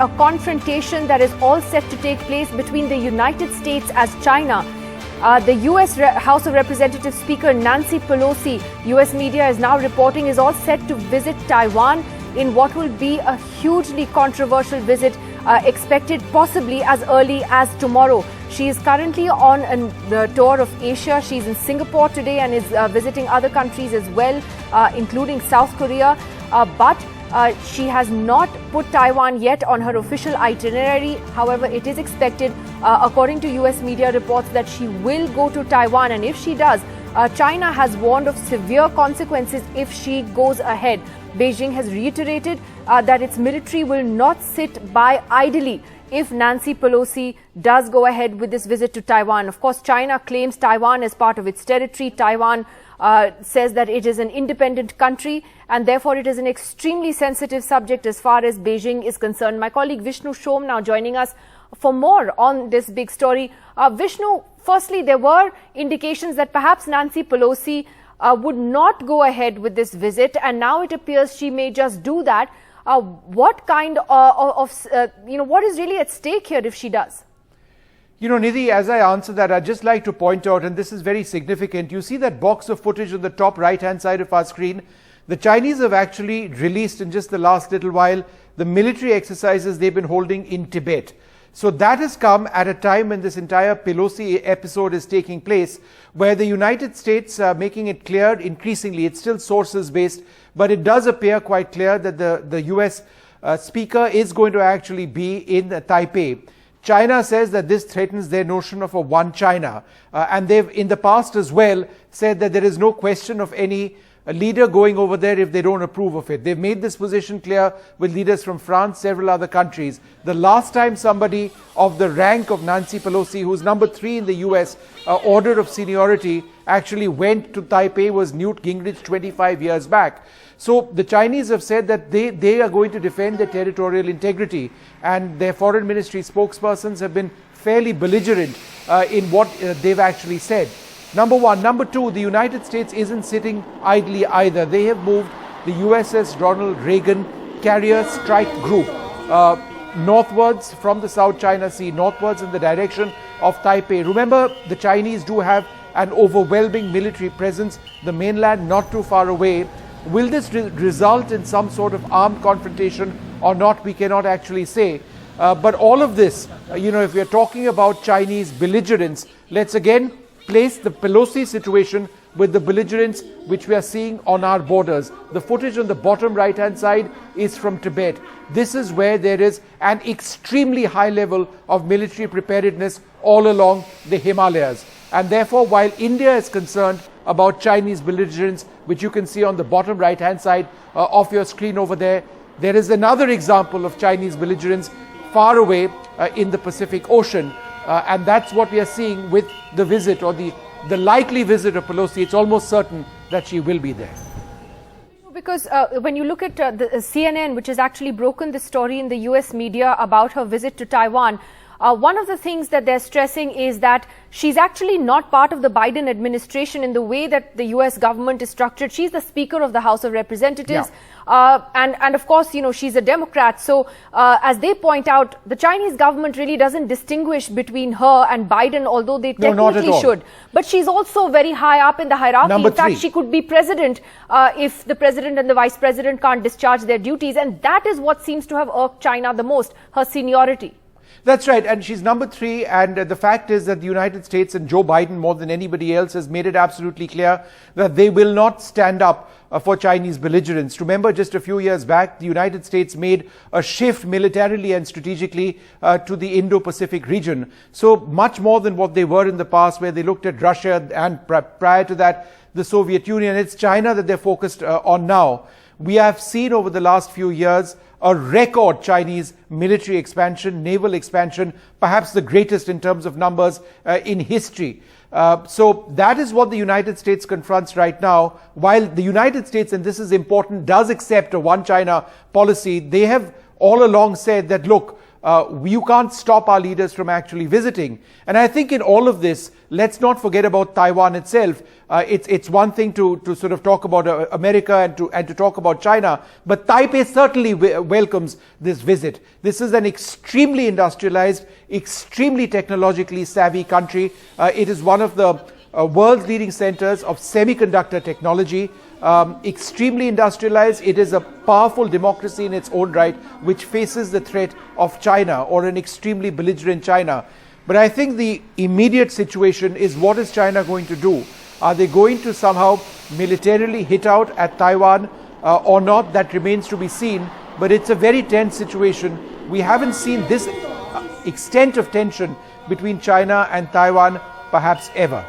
a confrontation that is all set to take place between the United States as China. The US House of Representatives Speaker Nancy Pelosi, US media is now reporting, is all set to visit Taiwan in what will be a hugely controversial visit, expected possibly as early as tomorrow. She is currently on the tour of Asia. She's in Singapore today and is visiting other countries as well, including South Korea. But she has not put Taiwan yet on her official itinerary. However, it is expected, according to US media reports, that she will go to Taiwan. And if she does, China has warned of severe consequences if she goes ahead. Beijing has reiterated that its military will not sit by idly if Nancy Pelosi does go ahead with this visit to Taiwan. Of course, China claims Taiwan as part of its territory. Taiwan says that it is an independent country and therefore it is an extremely sensitive subject as far as Beijing is concerned. My colleague Vishnu Shom now joining us for more on this big story. Vishnu, firstly, there were indications that perhaps Nancy Pelosi would not go ahead with this visit, and now it appears she may just do that. What kind what is really at stake here if she does? Nidhi, as I answer that, I'd just like to point out, and this is very significant, you see that box of footage on the top right-hand side of our screen? The Chinese have actually released in just the last little while the military exercises they've been holding in Tibet. So that has come at a time when this entire Pelosi episode is taking place, where the United States are making it clear increasingly, it's still sources based, but it does appear quite clear that the US speaker is going to actually be in Taipei. China says that this threatens their notion of a one China. And they've in the past as well said that there is no question of any leader going over there if they don't approve of it. They've made this position clear with leaders from France, several other countries. The last time somebody of the rank of Nancy Pelosi, who's number 3 in the US order of seniority, actually went to Taipei was Newt Gingrich 25 years back. So the Chinese have said that they are going to defend their territorial integrity, and their foreign ministry spokespersons have been fairly belligerent in what they've actually said. Number one. Number two, the United States isn't sitting idly either. They have moved the USS Ronald Reagan carrier strike group northwards from the South China Sea, northwards in the direction of Taipei. Remember, the Chinese do have an overwhelming military presence, the mainland not too far away. Will this result in some sort of armed confrontation or not, we cannot actually say. But all of this, if we are talking about Chinese belligerence, let's again place the Pelosi situation with the belligerence which we are seeing on our borders. The footage on the bottom right-hand side is from Tibet. This is where there is an extremely high level of military preparedness all along the Himalayas. And therefore, while India is concerned about Chinese belligerence, which you can see on the bottom right-hand side of your screen over there, there is another example of Chinese belligerence far away in the Pacific Ocean. And that's what we are seeing with the visit, or the likely visit of Pelosi. It's almost certain that she will be there. Because when you look at the CNN, which has actually broken the story in the US media about her visit to Taiwan, one of the things that they're stressing is that she's actually not part of the Biden administration in the way that the US government is structured. She's the Speaker of the House of Representatives. Yeah. And of course, she's a Democrat. So as they point out, the Chinese government really doesn't distinguish between her and Biden, although they technically should. But she's also very high up in the hierarchy. Number in fact, 3. she could be president if the president and the vice president can't discharge their duties. And that is what seems to have irked China the most, her seniority. That's right, and she's number 3, and the fact is that the United States and Joe Biden, more than anybody else, has made it absolutely clear that they will not stand up for Chinese belligerence. Remember, just a few years back, the United States made a shift militarily and strategically to the Indo-Pacific region. So much more than what they were in the past, where they looked at Russia and prior to that, the Soviet Union. It's China that they're focused on now. We have seen over the last few years a record Chinese military expansion, naval expansion, perhaps the greatest in terms of numbers in history. So that is what the United States confronts right now. While the United States, and this is important, does accept a one China policy, they have all along said that, look, you can't stop our leaders from actually visiting. And I think in all of this, let's not forget about Taiwan itself. It's one thing to sort of talk about America and to talk about China, but Taipei certainly welcomes this visit. This is an extremely industrialized, extremely technologically savvy country. It is one of the world's leading centers of semiconductor technology. Extremely industrialized. It is a powerful democracy in its own right, which faces the threat of China or an extremely belligerent China. But I think the immediate situation is, what is China going to do? Are they going to somehow militarily hit out at Taiwan or not? That remains to be seen. But it's a very tense situation. We haven't seen this extent of tension between China and Taiwan perhaps ever.